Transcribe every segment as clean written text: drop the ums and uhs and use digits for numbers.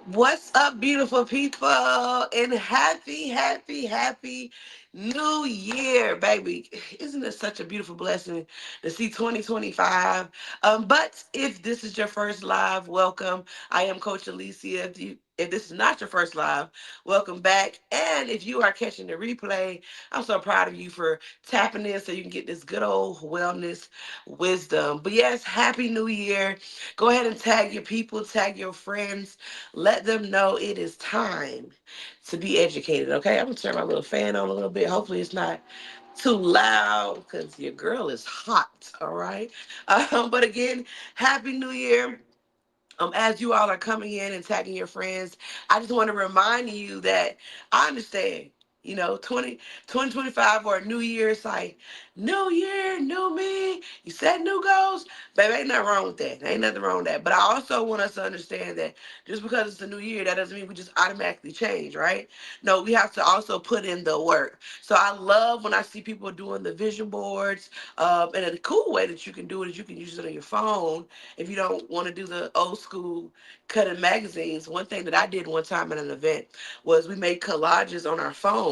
What's up, beautiful people? And happy new year, baby. Isn't it such a beautiful blessing to see 2025? But if this is your first live, welcome. I am Coach Alicia. If this is not your first live, welcome back. And if you are catching the replay, I'm so proud of you for tapping in so you can get this good old wellness wisdom. But yes, happy new year. Go ahead and tag your people, tag your friends. Let them know it is time to be educated. Okay, I'm gonna turn my little fan on a little bit. Hopefully, it's not too loud because your girl is hot. All right. But again, happy New Year. As you all are coming in and tagging your friends, I just want to remind you that I understand, 2025 or a new year, it's like, new year, new me. You set new goals. Baby, ain't nothing wrong with that. Ain't nothing wrong with that. But I also want us to understand that just because it's a new year, that doesn't mean we just automatically change, right? No, we have to also put in the work. So I love when I see people doing the vision boards. And a cool way that you can do it is you can use it on your phone if you don't want to do the old school cutting magazines. One thing that I did one time at an event was we made collages on our phone.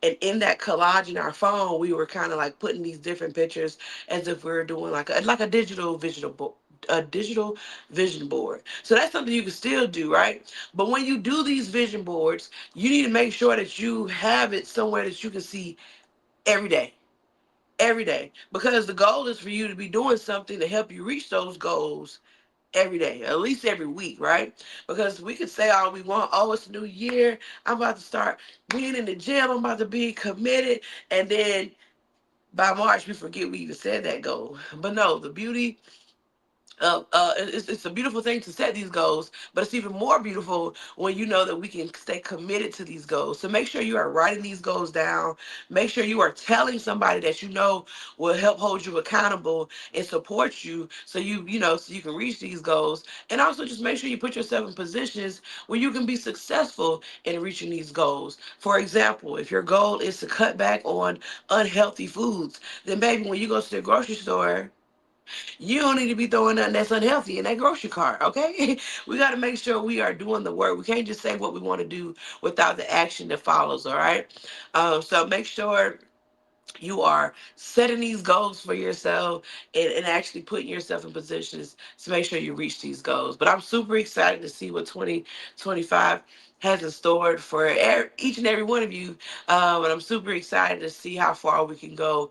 And in that collage in our phone, we were kind of like putting these different pictures as if we were doing like a digital vision board. A digital vision board. So that's something you can still do, right? But when you do these vision boards, you need to make sure that you have it somewhere that you can see every day, every day, because the goal is for you to be doing something to help you reach those goals every day, at least every week, right? Because we can say all we want, oh, it's a new year, I'm about to start being in the gym, I'm about to be committed, and then by March we forget we even said that goal. But no, the beauty it's a beautiful thing to set these goals, but it's even more beautiful when you know that we can stay committed to these goals. So make sure you are writing these goals down. Make sure you are telling somebody that you know will help hold you accountable and support you, so so you can reach these goals. And also just make sure you put yourself in positions where you can be successful in reaching these goals. For example, if your goal is to cut back on unhealthy foods, then baby, when you go to the grocery store, you don't need to be throwing nothing that's unhealthy in that grocery cart, okay? We got to make sure we are doing the work. We can't just say what we want to do without the action that follows, all right? So make sure you are setting these goals for yourself and actually putting yourself in positions to make sure you reach these goals. But I'm super excited to see what 2025 has in store for each and every one of you. And I'm super excited to see how far we can go,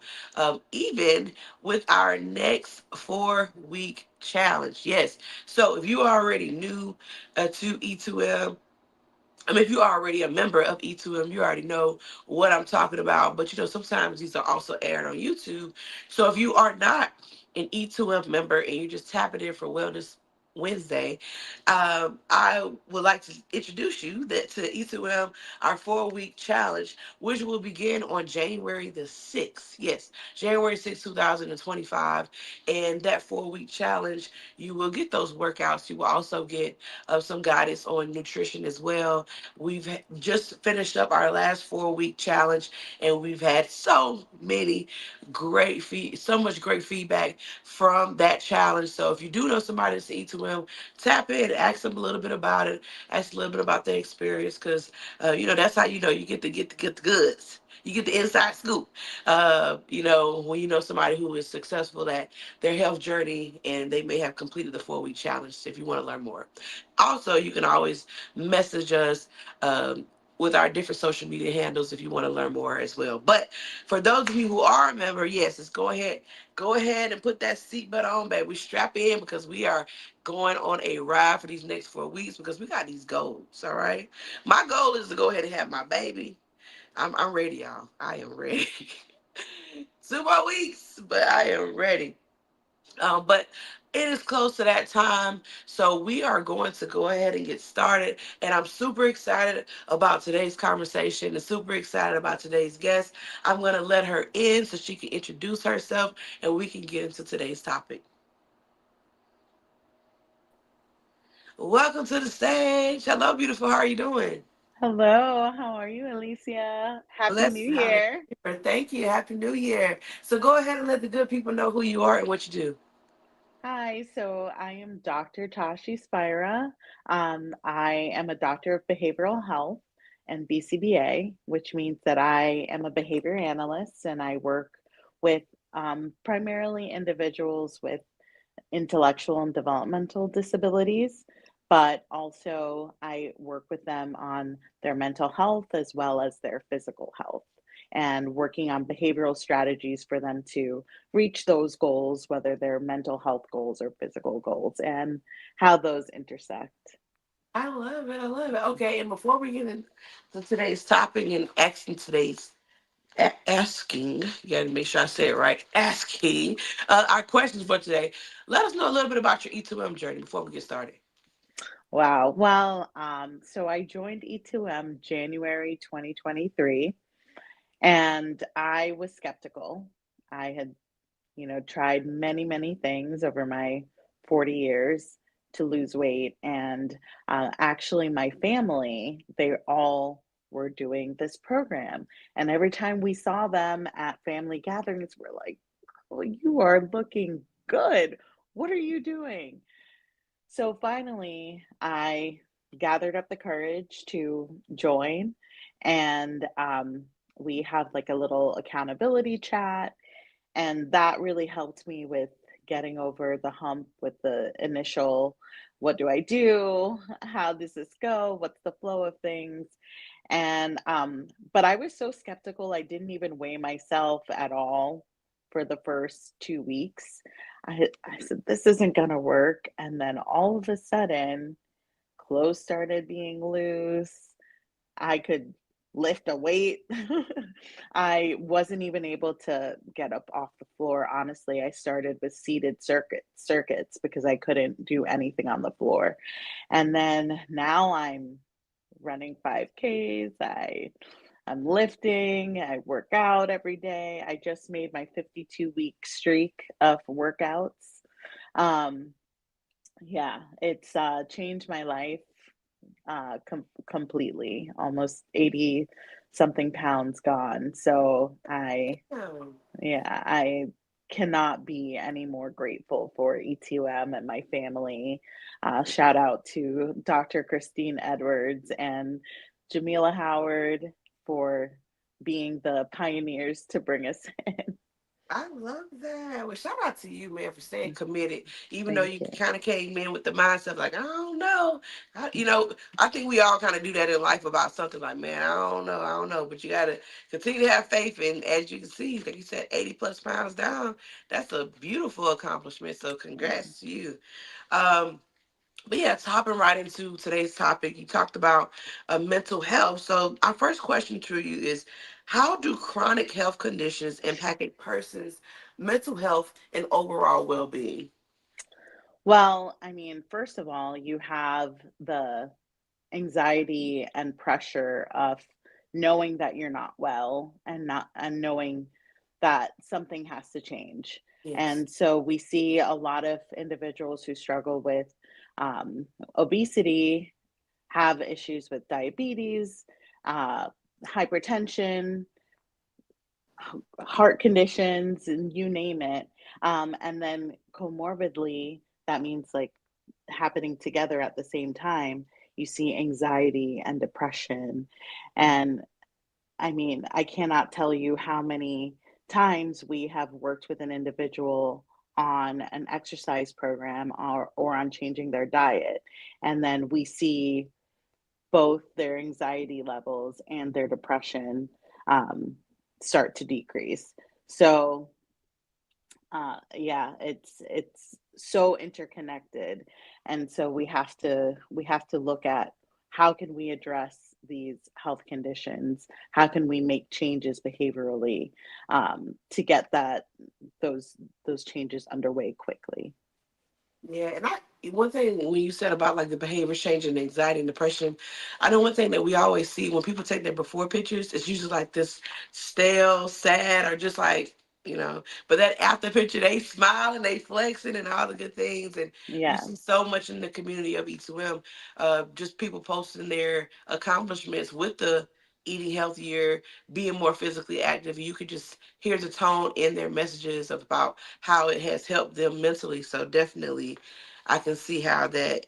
even with our next 4 week challenge. Yes. So if you are already new to E2M, if you're already a member of E2M, you already know what I'm talking about. But sometimes these are also aired on YouTube. So if you are not an E2M member and you just tap it in for Wellness Wednesday, I would like to introduce you to E2M, our 4 week challenge, which will begin on January the 6th. Yes, January 6th, 2025. And that 4 week challenge, you will get those workouts. You will also get some guidance on nutrition as well. We've just finished up our last 4 week challenge, and we've had so much great feedback from that challenge. So if you do know somebody that's E2M, tap in, ask them a little bit about it, ask a little bit about their experience, because that's how you get the goods. You get the inside scoop. When you know somebody who is successful at their health journey and they may have completed the 4 week challenge. If you want to learn more, also you can always message us with our different social media handles if you want to learn more as well. But for those of you who are a member, yes, let's go ahead and put that seatbelt on, baby. We strap in because we are going on a ride for these next 4 weeks because we got these goals. All right. My goal is to go ahead and have my baby. I'm ready, y'all. I am ready. 2 more weeks, but I am ready. But it is close to that time, so we are going to go ahead and get started. And I'm super excited about today's conversation and super excited about today's guest. I'm going to let her in so she can introduce herself and we can get into today's topic. Welcome to the stage. Hello, beautiful. How are you doing? Hello, how are you, Alicia? Happy New Blessed and highly Year. favored. Thank you. Happy New Year. So go ahead and let the good people know who you are and what you do. Hi, so I am Dr. Toshi Spira. I am a doctor of behavioral health and BCBA, which means that I am a behavior analyst and I work with primarily individuals with intellectual and developmental disabilities, but also I work with them on their mental health as well as their physical health and working on behavioral strategies for them to reach those goals, whether they're mental health goals or physical goals, and how those intersect. I love it. I love it. Okay, and before we get into today's topic and asking asking, you got to make sure I say it right, asking our questions for today, let us know a little bit about your E2M journey before we get started. Wow. Well, so I joined E2M January 2023, and I was skeptical. I had tried many, many things over my 40 years to lose weight. And actually, my family, they all were doing this program. And every time we saw them at family gatherings, we're like, oh, you are looking good. What are you doing? So finally, I gathered up the courage to join. And we have like a little accountability chat, and that really helped me with getting over the hump with the initial what do I do? How does this go? What's the flow of things? And but I was so skeptical I didn't even weigh myself at all for the first 2 weeks. I said this isn't gonna work. And then all of a sudden clothes started being loose. I could lift a weight. I wasn't even able to get up off the floor. Honestly, I started with seated circuits because I couldn't do anything on the floor. And then now I'm running 5Ks. I'm lifting, I work out every day. I just made my 52-week streak of workouts. Um, yeah, it's changed my life completely, almost 80 something pounds gone. So Oh, I cannot be any more grateful for E2M and my family. Shout out to Dr. Christine Edwards and Jamila Howard for being the pioneers to bring us in. I love that. Well, shout out to you, man, for staying committed, even though Thank you you. kind of came in with the mindset like, I don't know. I think we all kind of do that in life about something like, man, I don't know. But you got to continue to have faith. And as you can see, like you said, 80 plus pounds down, that's a beautiful accomplishment. So congrats to you. Um, but yeah, it's hopping right into today's topic. You talked about mental health. So our first question to you is, how do chronic health conditions impact a person's mental health and overall well-being? Well, I mean, first of all, you have the anxiety and pressure of knowing that you're not well and not and knowing that something has to change. Yes. And so we see a lot of individuals who struggle with obesity have issues with diabetes, uh, hypertension, heart conditions, and you name it. And then comorbidly, that means like happening together at the same time. You see anxiety and depression. And I mean, I cannot tell you how many times we have worked with an individual on an exercise program or on changing their diet. And then we see both their anxiety levels and their depression um, start to decrease. So yeah, it's so interconnected, and so we have to look at how can we address these health conditions, how can we make changes behaviorally to get those those changes underway quickly. Yeah, and one thing when you said about like the behavior change and anxiety and depression, I know one thing that we always see when people take their before pictures, it's usually like this stale, sad, or just like, but that after picture, they smiling, they flexing, and all the good things. And you Yeah. see so much in the community of E2M, just people posting their accomplishments with the eating healthier, being more physically active. You could just hear the tone in their messages about how it has helped them mentally. So definitely, I can see how that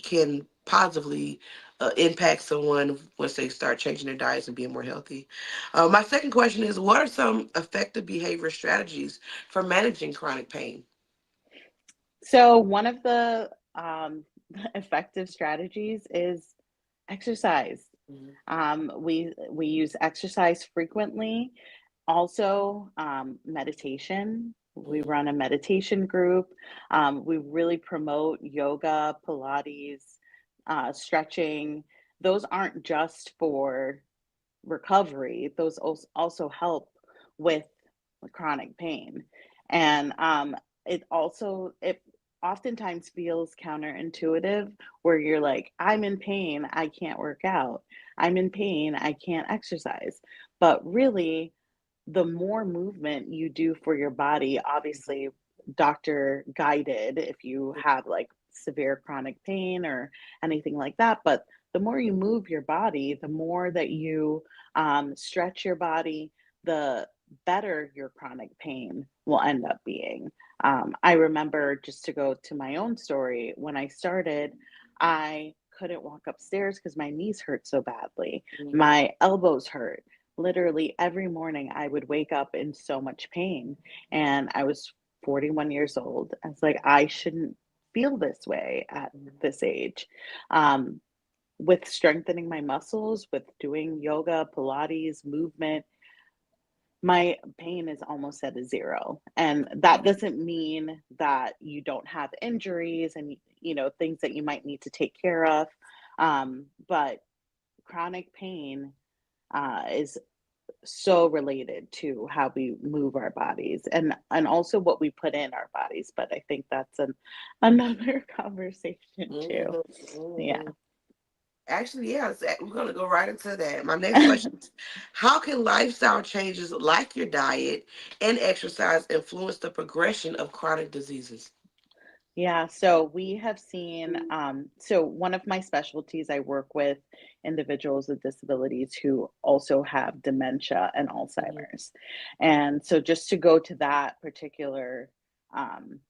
can positively impact someone once they start changing their diets and being more healthy. My second question is, what are some effective behavior strategies for managing chronic pain? So one of the effective strategies is exercise. Mhm, We use exercise frequently. Also, meditation. We mhm, run a meditation group. We really promote yoga, Pilates, stretching. Those aren't just for recovery, those also help with chronic pain. And it oftentimes feels counterintuitive where you're like, I'm in pain, I can't work out. I'm in pain, I can't exercise. But really, the more movement you do for your body, obviously doctor guided if you have like severe chronic pain or anything like that, but the more you move your body, the more that you stretch your body, the better your chronic pain will end up being. I remember, just to go to my own story, when I started, I couldn't walk upstairs because my knees hurt so badly. mhm, My elbows hurt. Literally every morning I would wake up in so much pain, and I was 41 years old. I was like, I shouldn't feel this way at mhm, this age. Um, with strengthening my muscles, with doing yoga, Pilates, movement, my pain is almost at a zero. And that mhm. doesn't mean that you don't have injuries and things that you might need to take care of. But chronic pain is so related to how we move our bodies and also what we put in our bodies. But I think that's another conversation too. Mhm, Yeah. mhm. Actually, yeah, we're going to go right into that. My next question is, how can lifestyle changes like your diet and exercise influence the progression of chronic diseases? Yeah, so we have seen, so one of my specialties, I work with individuals with disabilities who also have dementia and Mhm, Alzheimer's. And so just to go to that particular um,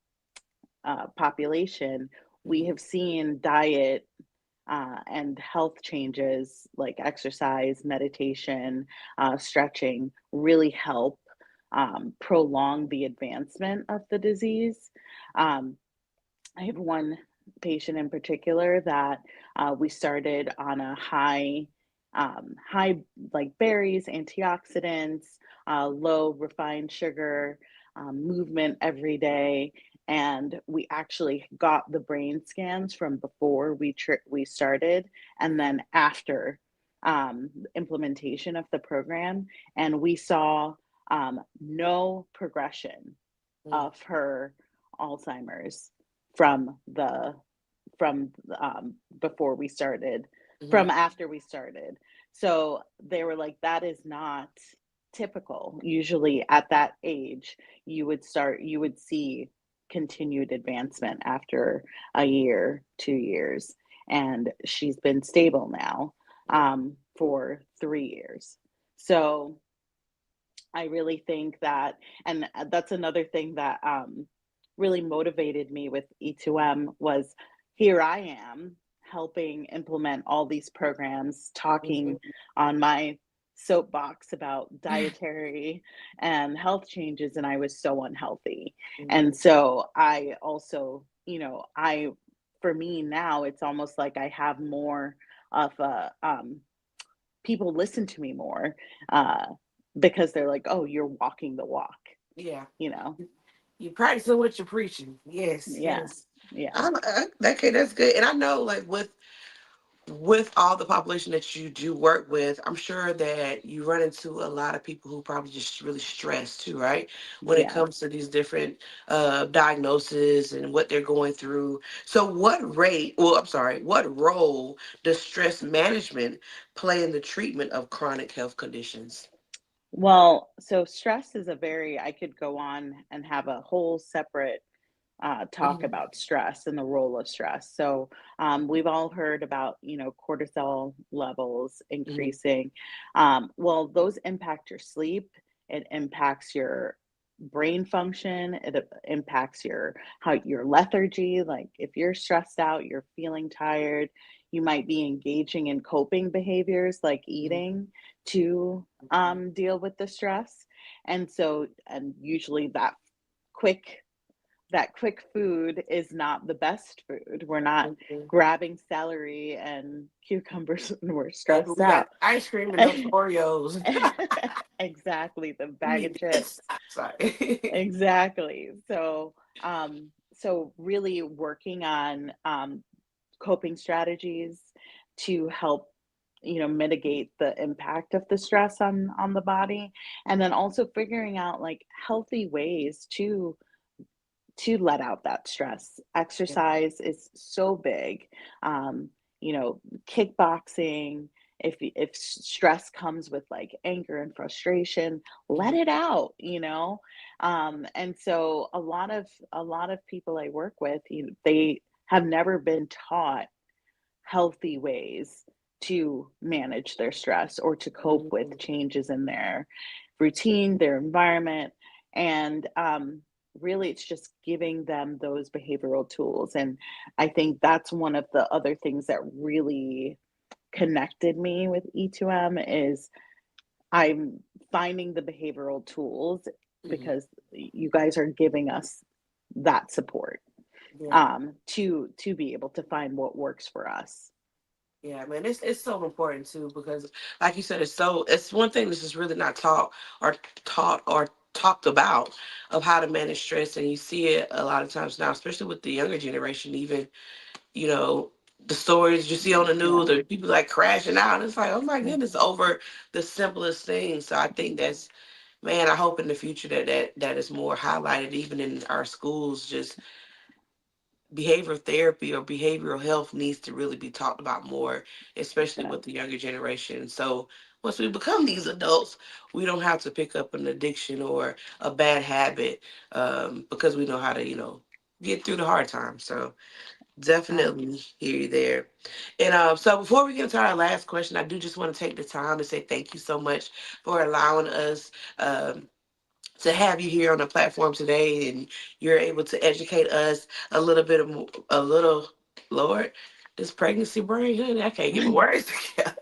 population, we mhm, have seen diet and health changes like exercise, meditation, stretching really help prolong the advancement of the disease. Um, I have one patient in particular that we started on a high like berries, antioxidants, low refined sugar, movement every day, and we actually got the brain scans from before we started, and mhm, then after implementation of the program, and we saw no progression mhm, of her Alzheimer's from the from before we started, from mhm, after we started. So they were like, that is not typical. Usually at that age, you would see continued advancement after a year, 2 years, and she's been stable now mhm, for 3 years. So I really think that, and that's another thing that really motivated me with E2M was here I am helping implement all these programs, talking mhm, on my soapbox about dietary and health changes, and I was so unhealthy. And mhm. so I also, for me now, it's almost like I have more of a people listen to me more uh, because they're like, "Oh, you're walking the walk," Yeah. you know? You practicing what you're preaching. Yes, Yeah, yes. yeah, Okay, that's good. And I know, like, with all the population that you do work with, I'm sure that you run into a lot of people who probably just really stressed too, right? When it yeah. comes to these different diagnoses and what they're going through. So, I'm sorry, what role does stress management play in the treatment of chronic health conditions? Well, so stress is a very, I could go on and have a whole separate talk Mhm. about stress and the role of stress. So we've all heard about, cortisol levels Mhm. increasing. Well, those impact your sleep. It impacts your brain function. It impacts your lethargy. Like if you're stressed out, you're feeling tired, you might be engaging in coping behaviors like Mhm. eating to Mhm. deal with the stress. And usually quick that quick food is not the best food. We're not Mhm. grabbing celery and cucumbers when we're Baby, stressed we got out. ice cream and those Oreos. Exactly, the We bag of need this. chips. Sorry. Exactly. So really working on coping strategies to help mitigate the impact of the stress on the body, and then also figuring out like healthy ways to let out that stress. Yeah. Exercise is so big. Um, Kickboxing, if stress comes with like anger and frustration, let Mhm. it out. And so a lot of people I work with, they have never been taught healthy ways to manage their stress or to cope with Mhm. changes in their routine, their environment. And really, it's just giving them those behavioral tools. And I think that's one of the other things that really connected me with E2M is I'm finding the behavioral tools Mhm. because you guys are giving us that support Yeah. to be able to find what works for us. Yeah, man, it's so important too because, like you said, it's one thing that's just really not taught or talked about of how to manage stress, and you see it a lot of times now, especially with the younger generation. Even you know the stories you see on the news Yeah. or people like crashing out. It's like, oh my goodness, over the simplest things. So I think that's, man, I hope in the future that is more highlighted even in our schools. Just behavioral therapy or behavioral health needs to really be talked about more, especially Yeah. with the younger generation. So once we become these adults, we don't have to pick up an addiction or a bad habit, because we know how to, get through the hard times. So Uh, definitely hear you there. And so before we get into our last question, I do just want to take the time to say thank you so much for allowing us. To have you here on the platform today and you're able to educate us a little bit of a little, Lord, this pregnancy brain, honey, I can't get my words together.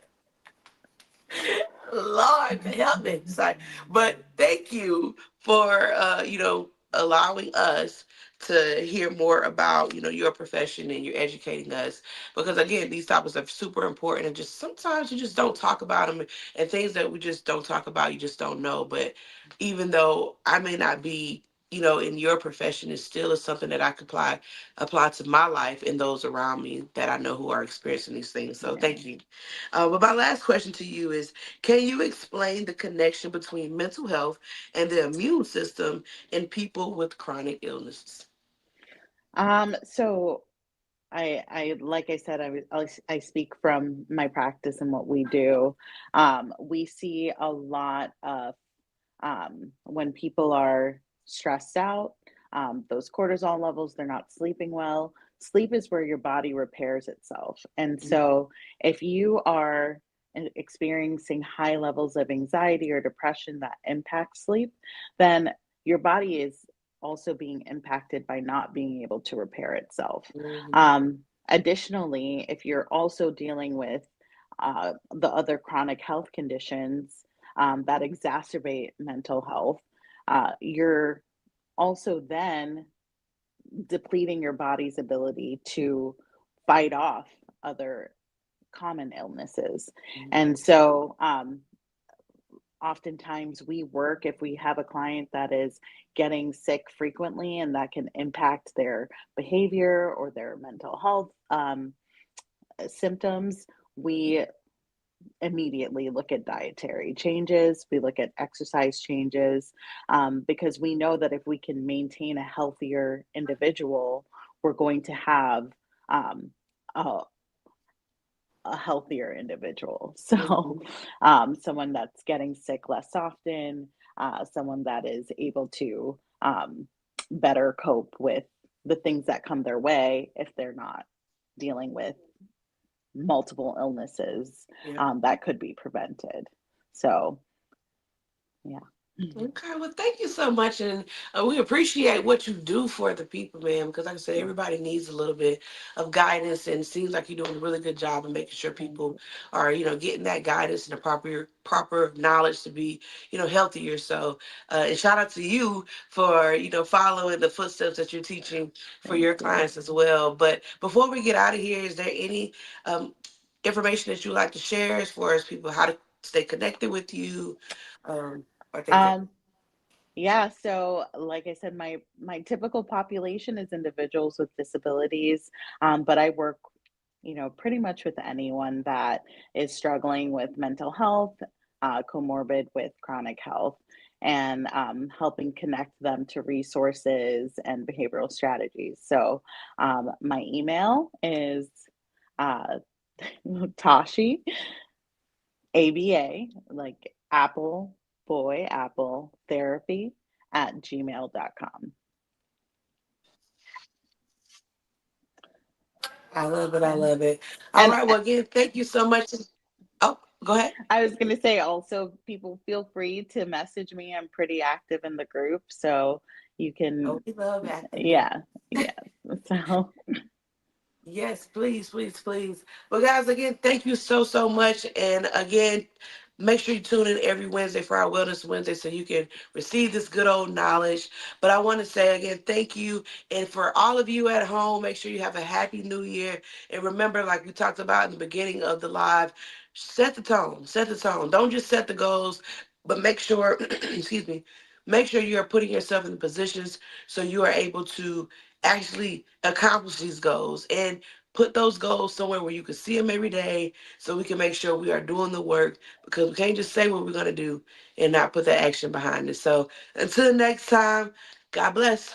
Lord help me. Sorry. But thank you for allowing us to hear more about, your profession and you're educating us. Because again, these topics are super important and just sometimes you just don't talk about them, and things that we just don't talk about, you just don't know. But even though I may not be, in your profession, it still is something that I could apply to my life and those around me that I know who are experiencing these things. So yeah. thank you. But my last question to you is, can you explain the connection between mental health and the immune system in people with chronic illnesses? So like I said, I speak from my practice and what we do. We see a lot of when people are stressed out, those cortisol levels, they're not sleeping well. Sleep is where your body repairs itself. And Mhm. so if you are experiencing high levels of anxiety or depression that impact sleep, then your body is also being impacted by not being able to repair itself. Mhm. Um, Additionally, if you're also dealing with the other chronic health conditions that exacerbate mental health, you're also then depleting your body's ability to fight off other common illnesses. And so, oftentimes we work if we have a client that is getting sick frequently and that can impact their behavior or their mental health symptoms. We immediately look at dietary changes, we look at exercise changes, because we know that if we can maintain a healthier individual, we're going to have um, a, a healthier individual. So, Mhm. someone that's getting sick less often, someone that is able to better cope with. the things that come their way if they're not dealing with multiple illnesses Yeah. that could be prevented. So, yeah. Okay, well, thank you so much, and we appreciate what you do for the people, man. Because, like I said, Yeah. everybody needs a little bit of guidance, and it seems like you're doing a really good job of making sure Thank people you. are, getting that guidance and the proper knowledge to be, healthier. So, and shout out to you for, following the footsteps that you're teaching for Thank your you. clients as well. But before we get out of here, is there any um, information that you'd like to share as far as people how to stay connected with you, um, or things like? Um, Yeah, so like I said, my typical population is individuals with disabilities, but I work, pretty much with anyone that is struggling with mental health, comorbid with chronic health, and helping connect them to resources and behavioral strategies. So my email is uh, Toshi ABA, like Apple, boy, Apple, therapy at gmail.com. I love it. I Yeah. love it. All And right. Well, again, thank you so much. Oh, go ahead. I was going to say also, people feel free to message me. I'm pretty active in the group. So you Oh, can, we love activity. yeah, yes. So, Yes, please, please, please. Well, guys, again, thank you so, so much. And again, make sure you tune in every Wednesday for our Wellness Wednesday so you can receive this good old knowledge. But I want to say again, thank you. And for all of you at home, make sure you have a happy new year. And remember, like we talked about in the beginning of the live, set the tone, set the tone. Don't just set the goals, but make sure, excuse me, make sure you are putting yourself in positions so you are able to actually accomplish these goals and put those goals somewhere where you can see them every day so we can make sure we are doing the work because we can't just say what we're going to do and not put the action behind it. So until next time, God bless.